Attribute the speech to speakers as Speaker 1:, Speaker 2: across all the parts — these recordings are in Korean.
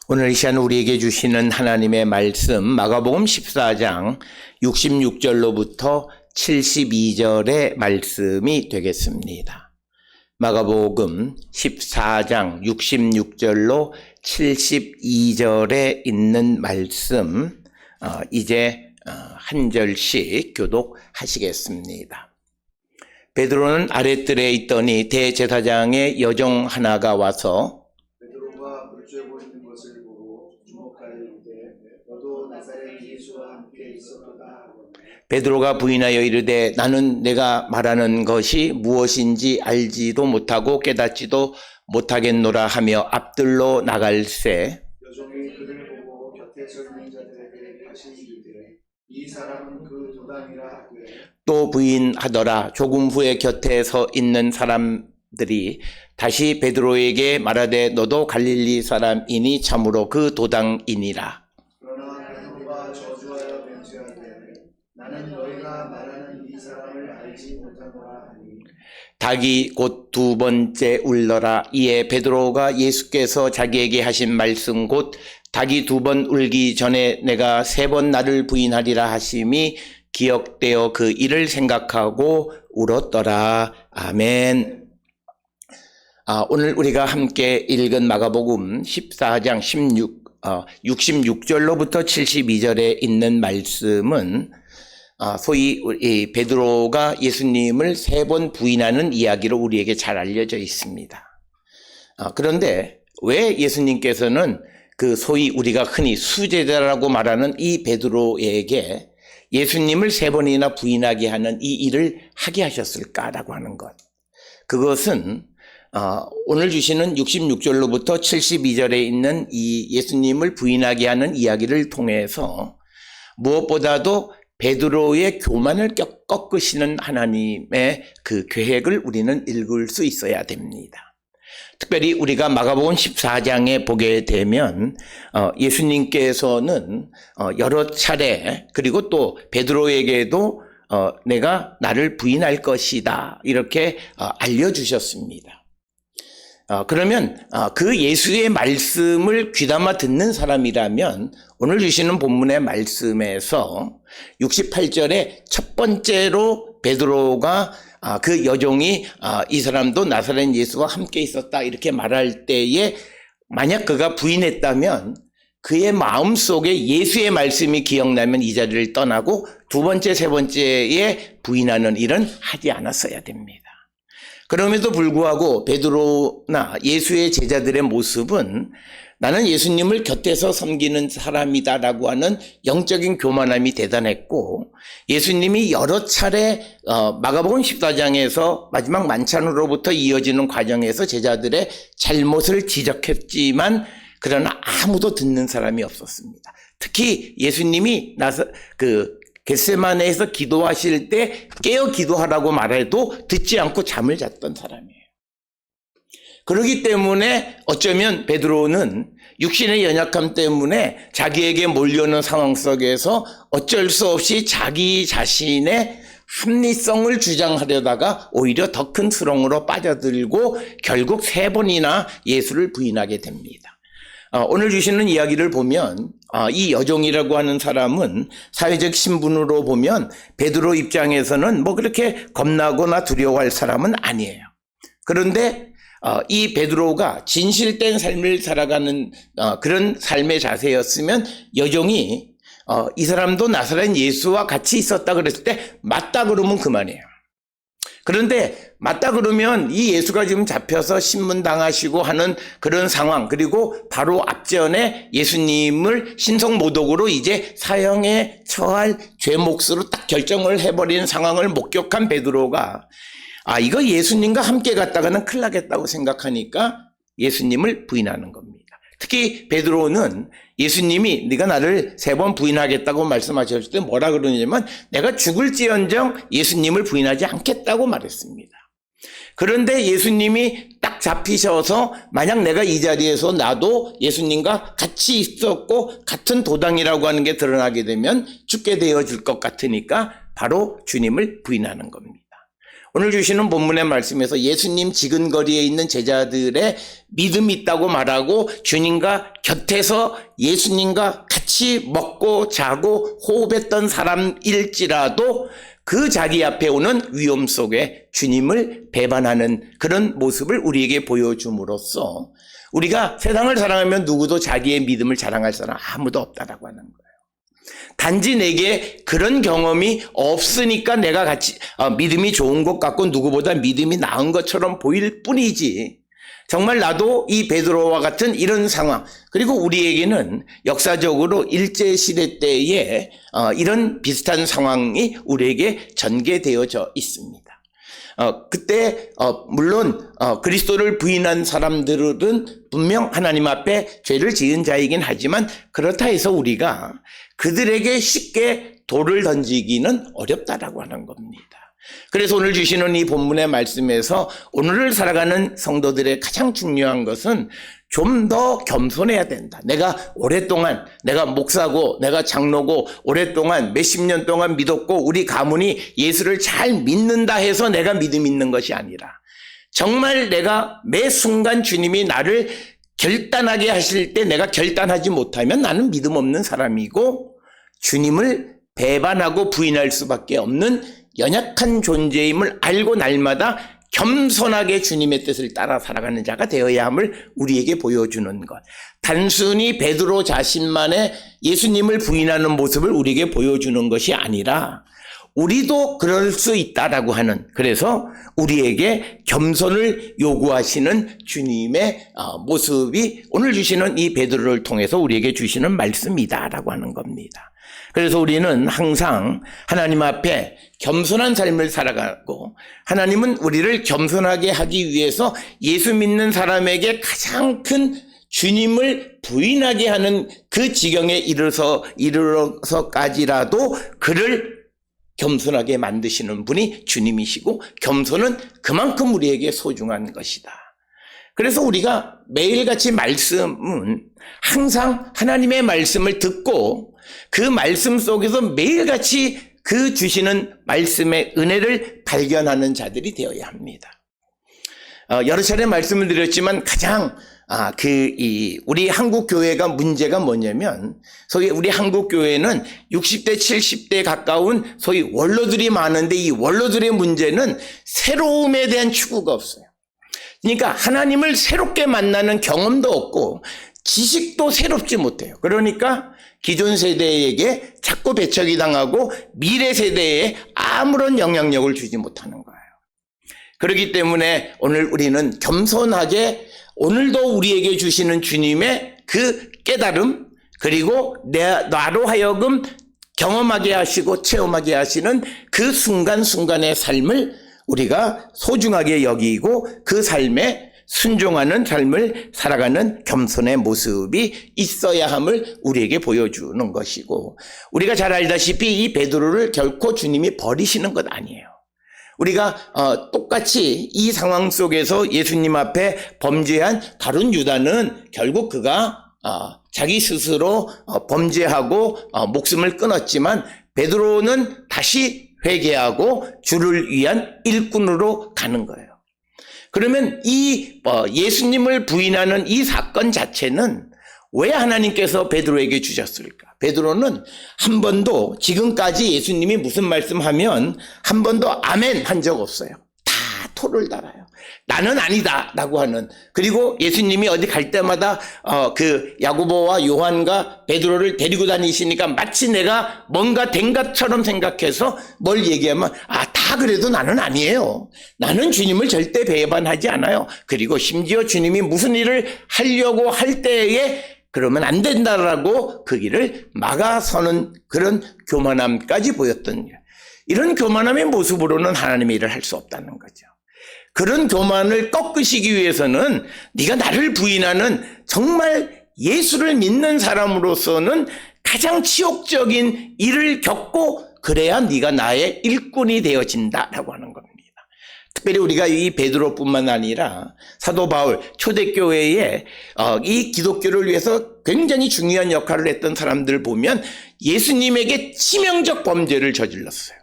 Speaker 1: 오늘 이 시간 우리에게 주시는 하나님의 말씀 마가복음 14장 66절로부터 72절의 말씀이 되겠습니다. 마가복음 14장 66절로 72절에 있는 말씀 이제 한 절씩 교독하시겠습니다. 베드로는 아랫뜰에 있더니 대제사장의 여종 하나가 와서
Speaker 2: 베드로가 물 쬐고 있는 것을 보고 주목하여 이르되 너도 나사렛 예수와 함께 있었도다.
Speaker 1: 베드로가 부인하여 이르되 나는 내가 말하는 것이 무엇인지 알지도 못하고 깨닫지도 못하겠노라 하며 앞들로 나갈새
Speaker 2: 여종이 그를 보고 곁에 서 있는 자들에게 다시 이르되 이 사람은 그 도당이라 하되
Speaker 1: 또 부인하더라. 조금 후에 곁에 서 있는 사람들이 다시 베드로에게 말하되 너도 갈릴리 사람이니 참으로 그 도당이니라.
Speaker 2: 그러나 베드로가 저주하여 맹세하되 나는 너희가 말하는 이 사람을 알지 못하노라 하니
Speaker 1: 닭이 곧 두 번째 울더라. 이에 베드로가 예수께서 자기에게 하신 말씀 곧 닭이 두 번 울기 전에 내가 세 번 나를 부인하리라 하심이 기억되어 그 일을 생각하고 울었더라. 아멘. 오늘 우리가 함께 읽은 마가복음 14장 66절로부터 72절에 있는 말씀은 소위 베드로가 예수님을 세 번 부인하는 이야기로 우리에게 잘 알려져 있습니다. 그런데 왜 예수님께서는 그 소위 우리가 흔히 수제자라고 말하는 이 베드로에게 예수님을 세 번이나 부인하게 하는 이 일을 하게 하셨을까라고 하는 것. 그것은 오늘 주시는 66절로부터 72절에 있는 이 예수님을 부인하게 하는 이야기를 통해서 무엇보다도 베드로의 교만을 꺾으시는 하나님의 그 계획을 우리는 읽을 수 있어야 됩니다. 특별히 우리가 마가복음 14장에 보게 되면 예수님께서는 여러 차례 그리고 또 베드로에게도 내가 나를 부인할 것이다 이렇게 알려주셨습니다. 그러면 그 예수의 말씀을 귀담아 듣는 사람이라면 오늘 주시는 본문의 말씀에서 68절에 첫 번째로 베드로가 그 여종이 이 사람도 나사렛 예수와 함께 있었다 이렇게 말할 때에 만약 그가 부인했다면 그의 마음속에 예수의 말씀이 기억나면 이 자리를 떠나고 두 번째, 세 번째에 부인하는 일은 하지 않았어야 됩니다. 그럼에도 불구하고 베드로나 예수의 제자들의 모습은 나는 예수님을 곁에서 섬기는 사람이다라고 하는 영적인 교만함이 대단했고 예수님이 여러 차례 마가복음 14장에서 마지막 만찬으로부터 이어지는 과정에서 제자들의 잘못을 지적했지만 그러나 아무도 듣는 사람이 없었습니다. 특히 예수님이 겟세마네에서 기도하실 때 깨어 기도하라고 말해도 듣지 않고 잠을 잤던 사람이에요. 그렇기 때문에 어쩌면 베드로는 육신의 연약함 때문에 자기에게 몰려오는 상황 속에서 어쩔 수 없이 자기 자신의 합리성을 주장하려다가 오히려 더 큰 수렁으로 빠져들고 결국 세 번이나 예수를 부인하게 됩니다. 오늘 주시는 이야기를 보면 이 여종이라고 하는 사람은 사회적 신분으로 보면 베드로 입장에서는 뭐 그렇게 겁나거나 두려워할 사람은 아니에요. 그런데 이 베드로가 진실된 삶을 살아가는 그런 삶의 자세였으면 여종이 이 사람도 나사렛 예수와 같이 있었다 그랬을 때 맞다 그러면 그만이에요. 그런데 맞다 그러면 이 예수가 지금 잡혀서 신문당하시고 하는 그런 상황 그리고 바로 앞전에 예수님을 신성모독으로 이제 사형에 처할 죄목으로 딱 결정을 해버리는 상황을 목격한 베드로가 이거 예수님과 함께 갔다가는 큰일 나겠다고 생각하니까 예수님을 부인하는 겁니다. 특히 베드로는 예수님이 네가 나를 세 번 부인하겠다고 말씀하셨을 때 뭐라 그러냐면 내가 죽을지언정 예수님을 부인하지 않겠다고 말했습니다. 그런데 예수님이 딱 잡히셔서 만약 내가 이 자리에서 나도 예수님과 같이 있었고 같은 도당이라고 하는 게 드러나게 되면 죽게 되어질 것 같으니까 바로 주님을 부인하는 겁니다. 오늘 주시는 본문의 말씀에서 예수님 지근거리에 있는 제자들의 믿음이 있다고 말하고 주님과 곁에서 예수님과 같이 먹고 자고 호흡했던 사람일지라도 그 자기 앞에 오는 위험 속에 주님을 배반하는 그런 모습을 우리에게 보여줌으로써 우리가 세상을 사랑하면 누구도 자기의 믿음을 자랑할 사람 아무도 없다라고 하는 거예요. 단지 내게 그런 경험이 없으니까 내가 같이 믿음이 좋은 것 같고 누구보다 믿음이 나은 것처럼 보일 뿐이지, 정말 나도 이 베드로와 같은 이런 상황, 그리고 우리에게는 역사적으로 일제시대 때에 이런 비슷한 상황이 우리에게 전개되어져 있습니다. 그때 물론 그리스도를 부인한 사람들은 분명 하나님 앞에 죄를 지은 자이긴 하지만 그렇다 해서 우리가 그들에게 쉽게 돌을 던지기는 어렵다라고 하는 겁니다. 그래서 오늘 주시는 이 본문의 말씀에서 오늘을 살아가는 성도들의 가장 중요한 것은 좀 더 겸손해야 된다. 내가 오랫동안 내가 목사고 내가 장로고 오랫동안 몇십 년 동안 믿었고 우리 가문이 예수를 잘 믿는다 해서 내가 믿음 있는 것이 아니라 정말 내가 매 순간 주님이 나를 결단하게 하실 때 내가 결단하지 못하면 나는 믿음 없는 사람이고 주님을 배반하고 부인할 수밖에 없는 연약한 존재임을 알고 날마다 겸손하게 주님의 뜻을 따라 살아가는 자가 되어야 함을 우리에게 보여주는 것. 단순히 베드로 자신만의 예수님을 부인하는 모습을 우리에게 보여주는 것이 아니라 우리도 그럴 수 있다라고 하는, 그래서 우리에게 겸손을 요구하시는 주님의 모습이 오늘 주시는 이 베드로를 통해서 우리에게 주시는 말씀이다라고 하는 겁니다. 그래서 우리는 항상 하나님 앞에 겸손한 삶을 살아가고 하나님은 우리를 겸손하게 하기 위해서 예수 믿는 사람에게 가장 큰 주님을 부인하게 하는 그 지경에 이르러서까지라도 그를 겸손하게 만드시는 분이 주님이시고 겸손은 그만큼 우리에게 소중한 것이다. 그래서 우리가 매일같이 말씀은 항상 하나님의 말씀을 듣고 그 말씀 속에서 매일같이 그 주시는 말씀의 은혜를 발견하는 자들이 되어야 합니다. 여러 차례 말씀을 드렸지만 가장 우리 한국 교회가 문제가 뭐냐면 소위 우리 한국 교회는 60대 70대에 가까운 소위 원로들이 많은데 이 원로들의 문제는 새로움에 대한 추구가 없어요. 그러니까 하나님을 새롭게 만나는 경험도 없고 지식도 새롭지 못해요. 그러니까 기존 세대에게 자꾸 배척이 당하고 미래 세대에 아무런 영향력을 주지 못하는 거예요. 그렇기 때문에 오늘 우리는 겸손하게 오늘도 우리에게 주시는 주님의 그 깨달음, 그리고 나로 하여금 경험하게 하시고 체험하게 하시는 그 순간순간의 삶을 우리가 소중하게 여기고 그 삶에 순종하는 삶을 살아가는 겸손의 모습이 있어야 함을 우리에게 보여주는 것이고, 우리가 잘 알다시피 이 베드로를 결코 주님이 버리시는 것 아니에요. 우리가 똑같이 이 상황 속에서 예수님 앞에 범죄한 다른 유다는 결국 그가 자기 스스로 범죄하고 목숨을 끊었지만 베드로는 다시 회개하고 주를 위한 일꾼으로 가는 거예요. 그러면 이 예수님을 부인하는 이 사건 자체는 왜 하나님께서 베드로에게 주셨을까? 베드로는 한 번도 지금까지 예수님이 무슨 말씀하면 한 번도 아멘 한 적 없어요. 다 토를 달아요. 나는 아니다 라고 하는. 그리고 예수님이 어디 갈 때마다 그 야고보와 요한과 베드로를 데리고 다니시니까 마치 내가 뭔가 된 것처럼 생각해서 뭘 얘기하면 다 그래도 나는 아니에요. 나는 주님을 절대 배반하지 않아요. 그리고 심지어 주님이 무슨 일을 하려고 할 때에 그러면 안 된다라고 그 길을 막아서는 그런 교만함까지 보였던, 이런 교만함의 모습으로는 하나님의 일을 할 수 없다는 거죠. 그런 교만을 꺾으시기 위해서는 네가 나를 부인하는 정말 예수를 믿는 사람으로서는 가장 치욕적인 일을 겪고 그래야 네가 나의 일꾼이 되어진다라고 하는 겁니다. 특별히 우리가 이 베드로뿐만 아니라 사도 바울 초대교회에 이 기독교를 위해서 굉장히 중요한 역할을 했던 사람들 보면 예수님에게 치명적 범죄를 저질렀어요.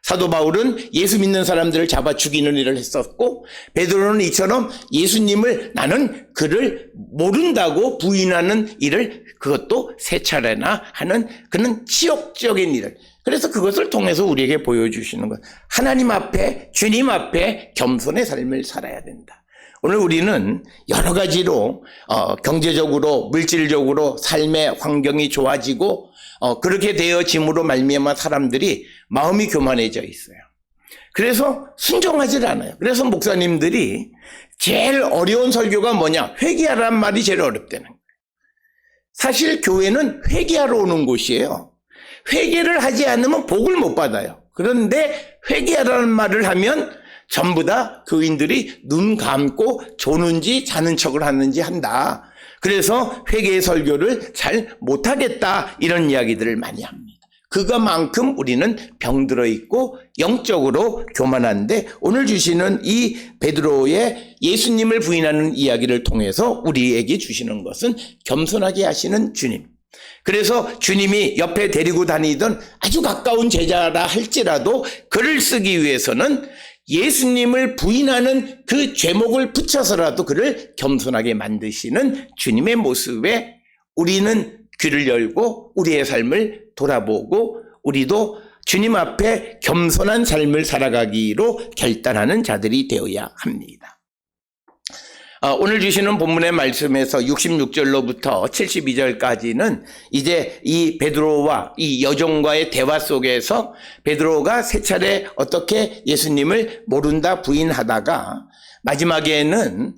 Speaker 1: 사도 바울은 예수 믿는 사람들을 잡아 죽이는 일을 했었고, 베드로는 이처럼 예수님을 나는 그를 모른다고 부인하는 일을 그것도 세 차례나 하는 그런 치욕적인 일을, 그래서 그것을 통해서 우리에게 보여주시는 것, 하나님 앞에, 주님 앞에 겸손의 삶을 살아야 된다. 오늘 우리는 여러 가지로 경제적으로, 물질적으로 삶의 환경이 좋아지고 그렇게 되어짐으로 말미암아 사람들이 마음이 교만해져 있어요. 그래서 순종하지 않아요. 그래서 목사님들이 제일 어려운 설교가 뭐냐? 회개하라는 말이 제일 어렵다는 거예요. 사실 교회는 회개하러 오는 곳이에요. 회개를 하지 않으면 복을 못 받아요. 그런데 회개하라는 말을 하면 전부 다 교인들이 눈 감고 조는지 자는 척을 하는지 한다. 그래서 회개의 설교를 잘 못하겠다, 이런 이야기들을 많이 합니다. 그것만큼 우리는 병들어 있고 영적으로 교만한데, 오늘 주시는 이 베드로의 예수님을 부인하는 이야기를 통해서 우리에게 주시는 것은 겸손하게 하시는 주님. 그래서 주님이 옆에 데리고 다니던 아주 가까운 제자라 할지라도 그를 쓰기 위해서는 예수님을 부인하는 그 죄목을 붙여서라도 그를 겸손하게 만드시는 주님의 모습에 우리는 귀를 열고 우리의 삶을 돌아보고 우리도 주님 앞에 겸손한 삶을 살아가기로 결단하는 자들이 되어야 합니다. 오늘 주시는 본문의 말씀에서 66절로부터 72절까지는 이제 이 베드로와 이 여종과의 대화 속에서 베드로가 세 차례 어떻게 예수님을 모른다 부인하다가 마지막에는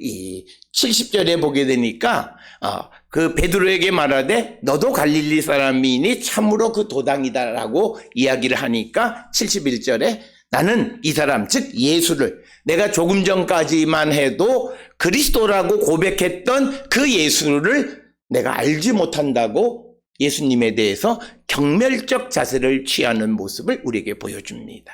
Speaker 1: 이 70절에 보게 되니까 그 베드로에게 말하되 너도 갈릴리 사람이니 참으로 그 도당이다라고 이야기를 하니까 71절에 나는 이 사람, 즉 예수를, 내가 조금 전까지만 해도 그리스도라고 고백했던 그 예수를 내가 알지 못한다고 예수님에 대해서 경멸적 자세를 취하는 모습을 우리에게 보여줍니다.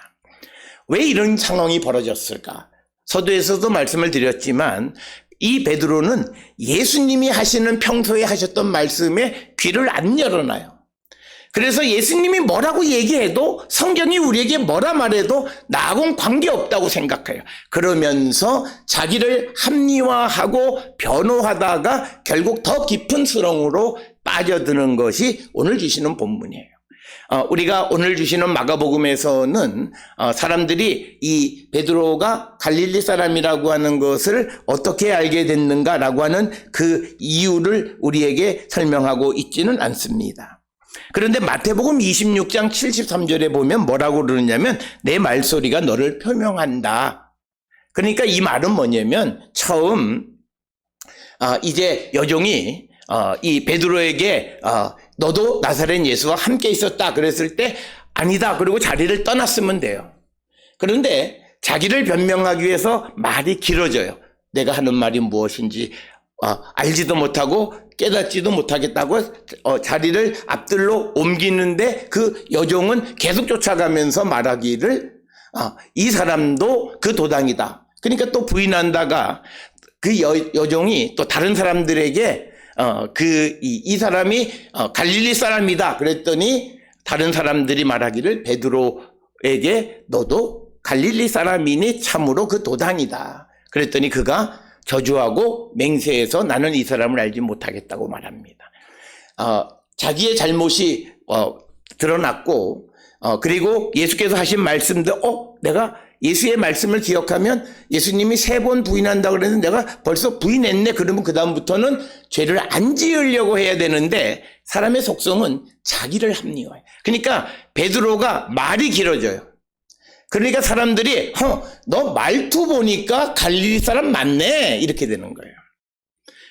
Speaker 1: 왜 이런 상황이 벌어졌을까? 서두에서도 말씀을 드렸지만 이 베드로는 예수님이 하시는 평소에 하셨던 말씀에 귀를 안 열어놔요. 그래서 예수님이 뭐라고 얘기해도, 성경이 우리에게 뭐라 말해도 나하고는 관계없다고 생각해요. 그러면서 자기를 합리화하고 변호하다가 결국 더 깊은 수렁으로 빠져드는 것이 오늘 주시는 본문이에요. 우리가 오늘 주시는 마가복음에서는 사람들이 이 베드로가 갈릴리 사람이라고 하는 것을 어떻게 알게 됐는가라고 하는 그 이유를 우리에게 설명하고 있지는 않습니다. 그런데 마태복음 26장 73절에 보면 뭐라고 그러느냐면 내 말소리가 너를 표명한다. 그러니까 이 말은 뭐냐면 처음 이제 여종이 이 베드로에게 너도 나사렛 예수와 함께 있었다 그랬을 때 아니다 그리고 자리를 떠났으면 돼요. 그런데 자기를 변명하기 위해서 말이 길어져요. 내가 하는 말이 무엇인지 알지도 못하고 깨닫지도 못하겠다고 자리를 앞들로 옮기는데 그 여종은 계속 쫓아가면서 말하기를 이 사람도 그 도당이다. 그러니까 또 부인한다가 그 여종이 또 다른 사람들에게 이 사람이 갈릴리 사람이다 그랬더니 다른 사람들이 말하기를 베드로에게 너도 갈릴리 사람이니 참으로 그 도당이다. 그랬더니 그가 저주하고 맹세해서 나는 이 사람을 알지 못하겠다고 말합니다. 자기의 잘못이 드러났고 그리고 예수께서 하신 말씀도 내가 예수의 말씀을 기억하면 예수님이 3번 부인한다고 그랬는데 내가 벌써 부인했네. 그러면 그 다음부터는 죄를 안 지으려고 해야 되는데 사람의 속성은 자기를 합리화해. 그러니까 베드로가 말이 길어져요. 그러니까 사람들이 너 말투 보니까 갈릴리 사람 맞네 이렇게 되는 거예요.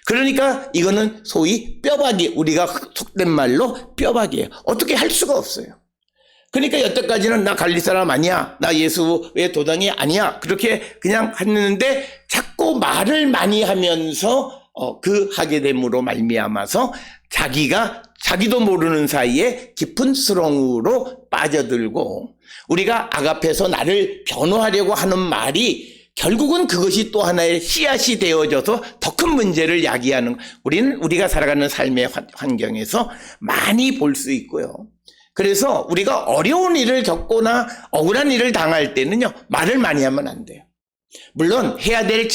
Speaker 1: 그러니까 이거는 소위 뼈박이, 우리가 속된 말로 뼈박이에요. 어떻게 할 수가 없어요. 그러니까 여태까지는 나 갈릴리 사람 아니야, 나 예수의 도당이 아니야 그렇게 그냥 했는데 자꾸 말을 많이 하면서 그 하게 됨으로 말미암아서 자기도 모르는 사이에 깊은 수렁으로 빠져들고, 우리가 아가페에서 나를 변호하려고 하는 말이 결국은 그것이 또 하나의 씨앗이 되어져서 더 큰 문제를 야기하는, 우리가 살아가는 삶의 환경에서 많이 볼 수 있고요. 그래서 우리가 어려운 일을 겪거나 억울한 일을 당할 때는요, 말을 많이 하면 안 돼요. 물론 해야 될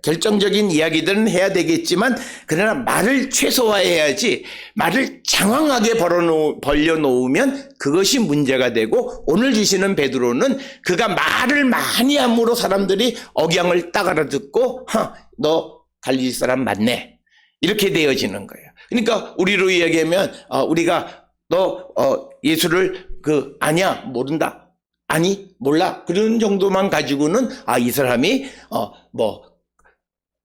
Speaker 1: 결정적인 이야기들은 해야 되겠지만, 그러나 말을 최소화해야지, 말을 장황하게 벌려놓으면 그것이 문제가 되고, 오늘 주시는 베드로는 그가 말을 많이 함으로 사람들이 억양을 딱 알아듣고, 너 갈릴리 사람 맞네, 이렇게 되어지는 거예요. 그러니까 우리로 이야기하면 우리가 너 예수를 아니야, 모른다, 아니 몰라, 그런 정도만 가지고는 이 사람이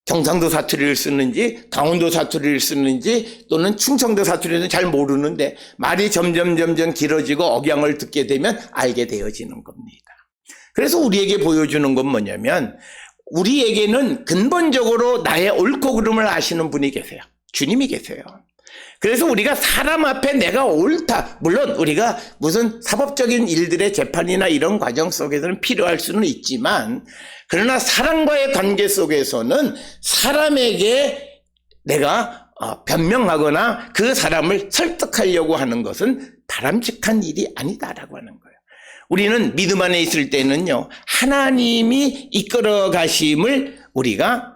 Speaker 1: 경상도 사투리를 쓰는지 강원도 사투리를 쓰는지 또는 충청도 사투리는 잘 모르는데, 말이 점점 길어지고 억양을 듣게 되면 알게 되어지는 겁니다. 그래서 우리에게 보여주는 건 뭐냐면, 우리에게는 근본적으로 나의 옳고 그름을 아시는 분이 계세요. 주님이 계세요. 그래서 우리가 사람 앞에 내가 옳다, 물론 우리가 무슨 사법적인 일들의 재판이나 이런 과정 속에서는 필요할 수는 있지만, 그러나 사람과의 관계 속에서는 사람에게 내가 변명하거나 그 사람을 설득하려고 하는 것은 바람직한 일이 아니다라고 하는 거예요. 우리는 믿음 안에 있을 때는요, 하나님이 이끌어 가심을 우리가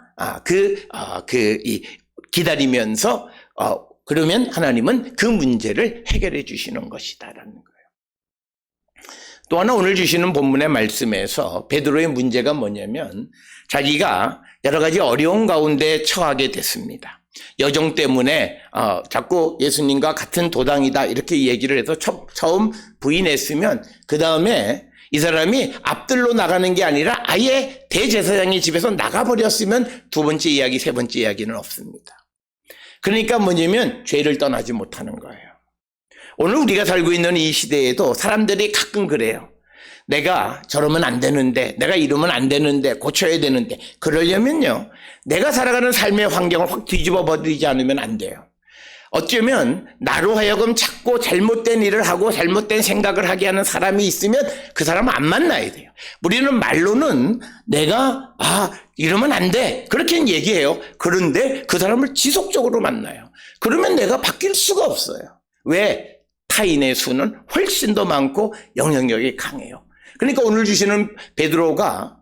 Speaker 1: 기다리면서 그러면 하나님은 그 문제를 해결해 주시는 것이다라는 거예요. 또 하나 오늘 주시는 본문의 말씀에서 베드로의 문제가 뭐냐면, 자기가 여러 가지 어려운 가운데 처하게 됐습니다. 여정 때문에 자꾸 예수님과 같은 도당이다 이렇게 얘기를 해서 처음 부인했으면, 그 다음에 이 사람이 앞들로 나가는 게 아니라 아예 대제사장의 집에서 나가버렸으면 두 번째 이야기, 세 번째 이야기는 없습니다. 그러니까 뭐냐면 죄를 떠나지 못하는 거예요. 오늘 우리가 살고 있는 이 시대에도 사람들이 가끔 그래요. 내가 저러면 안 되는데, 내가 이러면 안 되는데, 고쳐야 되는데, 그러려면요, 내가 살아가는 삶의 환경을 확 뒤집어 버리지 않으면 안 돼요. 어쩌면 나로 하여금 자꾸 잘못된 일을 하고 잘못된 생각을 하게 하는 사람이 있으면 그 사람은 안 만나야 돼요. 우리는 말로는 내가 이러면 안 돼, 그렇게 얘기해요. 그런데 그 사람을 지속적으로 만나요. 그러면 내가 바뀔 수가 없어요. 왜? 타인의 수는 훨씬 더 많고 영향력이 강해요. 그러니까 오늘 주시는 베드로가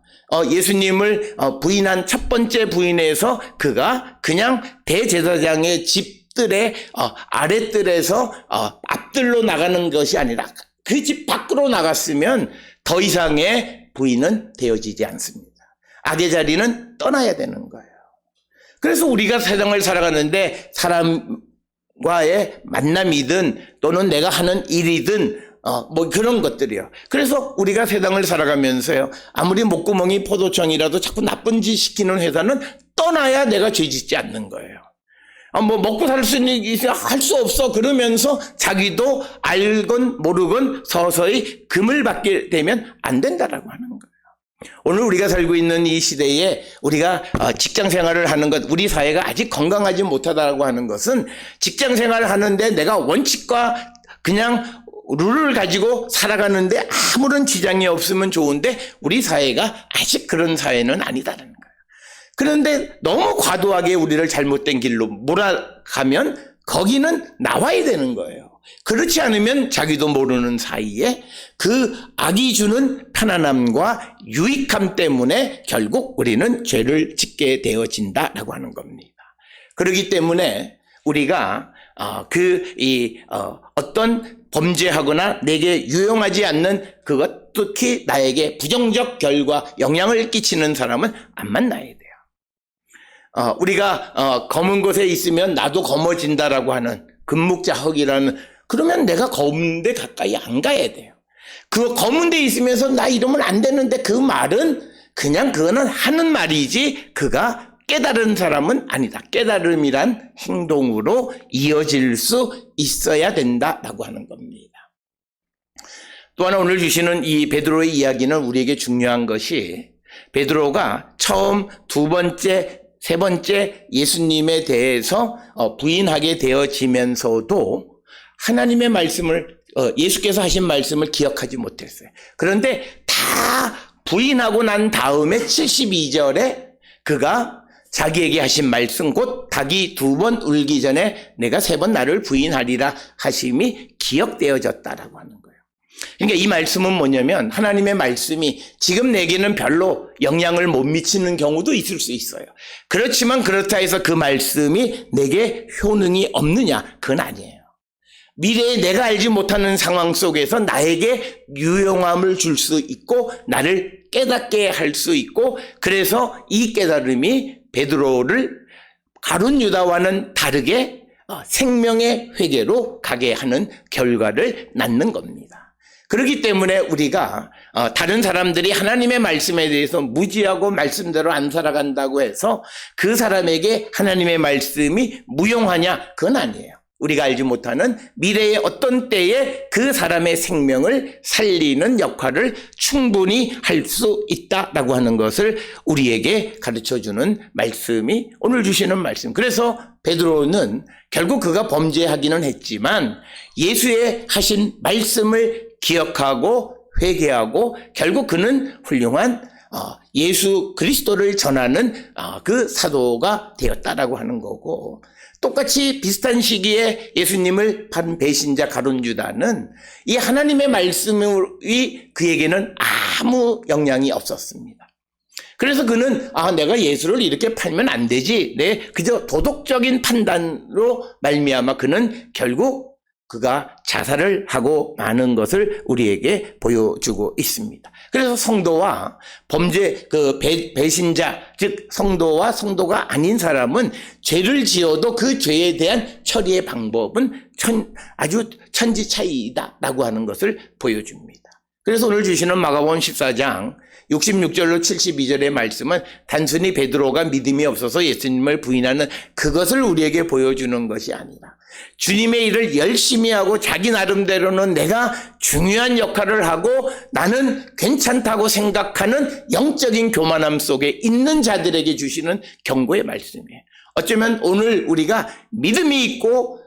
Speaker 1: 예수님을 부인한 첫 번째 부인에서 그가 그냥 대제사장의 집들의 아랫뜰에서 앞뜰로 나가는 것이 아니라 그 집 밖으로 나갔으면 더 이상의 부인은 되어지지 않습니다. 악의 자리는 떠나야 되는 거예요. 그래서 우리가 세상을 살아가는데 사람과의 만남이든 또는 내가 하는 일이든 그런 것들이요. 그래서 우리가 세상을 살아가면서요, 아무리 목구멍이 포도청이라도 자꾸 나쁜 짓 시키는 회사는 떠나야 내가 죄 짓지 않는 거예요. 먹고 살 수 있는 게 할 수 없어 그러면서 자기도 알건 모르건 서서히 금을 받게 되면 안 된다라고 하는 거예요. 오늘 우리가 살고 있는 이 시대에 우리가 직장 생활을 하는 것, 우리 사회가 아직 건강하지 못하다고 하는 것은, 직장 생활을 하는데 내가 원칙과 그냥 룰을 가지고 살아가는데 아무런 지장이 없으면 좋은데, 우리 사회가 아직 그런 사회는 아니다라는 거예요. 그런데 너무 과도하게 우리를 잘못된 길로 몰아가면 거기는 나와야 되는 거예요. 그렇지 않으면 자기도 모르는 사이에 그 악이 주는 편안함과 유익함 때문에 결국 우리는 죄를 짓게 되어진다라고 하는 겁니다. 그렇기 때문에 우리가 어떤 범죄하거나 내게 유용하지 않는 그것, 특히 나에게 부정적 결과, 영향을 끼치는 사람은 안 만나야 돼요. 우리가 검은 곳에 있으면 나도 검어진다라고 하는 금묵자흑이라는, 그러면 내가 검은 데 가까이 안 가야 돼요. 그 검은 데 있으면서 나 이러면 안 되는데, 그 말은 그냥 그거는 하는 말이지 그가 깨달은 사람은 아니다. 깨달음이란 행동으로 이어질 수 있어야 된다라고 하는 겁니다. 또 하나 오늘 주시는 이 베드로의 이야기는 우리에게 중요한 것이, 베드로가 처음, 두 번째, 세 번째 예수님에 대해서 부인하게 되어지면서도 하나님의 말씀을, 예수께서 하신 말씀을 기억하지 못했어요. 그런데 다 부인하고 난 다음에 72절에 그가 자기에게 하신 말씀, 곧 닭이 두 번 울기 전에 내가 세 번 나를 부인하리라 하심이 기억되어졌다라고 하는 거예요. 그러니까 이 말씀은 뭐냐면 하나님의 말씀이 지금 내게는 별로 영향을 못 미치는 경우도 있을 수 있어요. 그렇지만 그렇다 해서 그 말씀이 내게 효능이 없느냐? 그건 아니에요. 미래에 내가 알지 못하는 상황 속에서 나에게 유용함을 줄 수 있고 나를 깨닫게 할 수 있고, 그래서 이 깨달음이 베드로를 가룟 유다와는 다르게 생명의 회개로 가게 하는 결과를 낳는 겁니다. 그렇기 때문에 우리가 다른 사람들이 하나님의 말씀에 대해서 무지하고 말씀대로 안 살아간다고 해서 그 사람에게 하나님의 말씀이 무용하냐? 그건 아니에요. 우리가 알지 못하는 미래의 어떤 때에 그 사람의 생명을 살리는 역할을 충분히 할 수 있다라고 하는 것을 우리에게 가르쳐주는 말씀이 오늘 주시는 말씀. 그래서 베드로는 결국 그가 범죄하기는 했지만 예수의 하신 말씀을 기억하고 회개하고 결국 그는 훌륭한 예수 그리스도를 전하는 그 사도가 되었다라고 하는 거고, 똑같이 비슷한 시기에 예수님을 판 배신자 가룟 유다는 이 하나님의 말씀이 그에게는 아무 영향이 없었습니다. 그래서 그는 내가 예수를 이렇게 팔면 안 되지, 그저 도덕적인 판단으로 말미암아 그는 결국 그가 자살을 하고 마는 것을 우리에게 보여주고 있습니다. 그래서 성도와 배신자, 즉 성도와 성도가 아닌 사람은 죄를 지어도 그 죄에 대한 처리의 방법은 아주 천지차이다라고 하는 것을 보여줍니다. 그래서 오늘 주시는 마가복음 14장 66절로 72절의 말씀은 단순히 베드로가 믿음이 없어서 예수님을 부인하는 그것을 우리에게 보여주는 것이 아니라 주님의 일을 열심히 하고 자기 나름대로는 내가 중요한 역할을 하고 나는 괜찮다고 생각하는 영적인 교만함 속에 있는 자들에게 주시는 경고의 말씀이에요. 어쩌면 오늘 우리가 믿음이 있고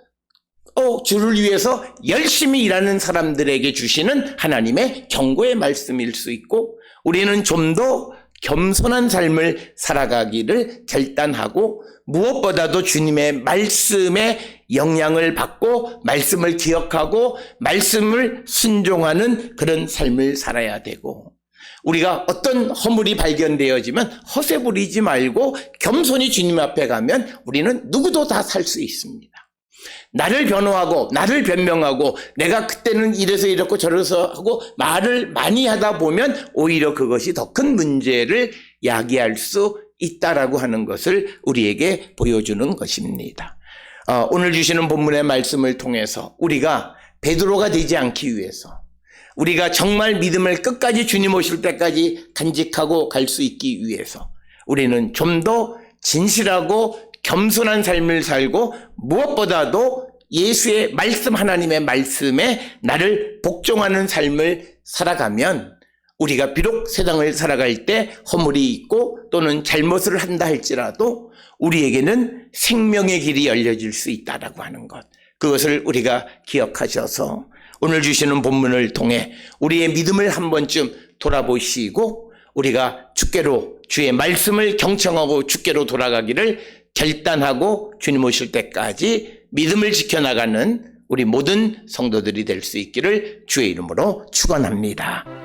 Speaker 1: 주를 위해서 열심히 일하는 사람들에게 주시는 하나님의 경고의 말씀일 수 있고, 우리는 좀 더 겸손한 삶을 살아가기를 결단하고 무엇보다도 주님의 말씀에 영향을 받고 말씀을 기억하고 말씀을 순종하는 그런 삶을 살아야 되고, 우리가 어떤 허물이 발견되어지면 허세 부리지 말고 겸손히 주님 앞에 가면 우리는 누구도 다 살 수 있습니다. 나를 변호하고 나를 변명하고 내가 그때는 이래서 이렇고 저래서 하고 말을 많이 하다 보면 오히려 그것이 더 큰 문제를 야기할 수 있다라고 하는 것을 우리에게 보여주는 것입니다. 오늘 주시는 본문의 말씀을 통해서 우리가 베드로가 되지 않기 위해서, 우리가 정말 믿음을 끝까지 주님 오실 때까지 간직하고 갈 수 있기 위해서 우리는 좀 더 진실하고 겸손한 삶을 살고 무엇보다도 예수의 말씀, 하나님의 말씀에 나를 복종하는 삶을 살아가면 우리가 비록 세상을 살아갈 때 허물이 있고 또는 잘못을 한다 할지라도 우리에게는 생명의 길이 열려질 수 있다라고 하는 것, 그것을 우리가 기억하셔서 오늘 주시는 본문을 통해 우리의 믿음을 한 번쯤 돌아보시고 우리가 주께로, 주의 말씀을 경청하고 주께로 돌아가기를 결단하고 주님 오실 때까지 믿음을 지켜나가는 우리 모든 성도들이 될 수 있기를 주의 이름으로 축원합니다.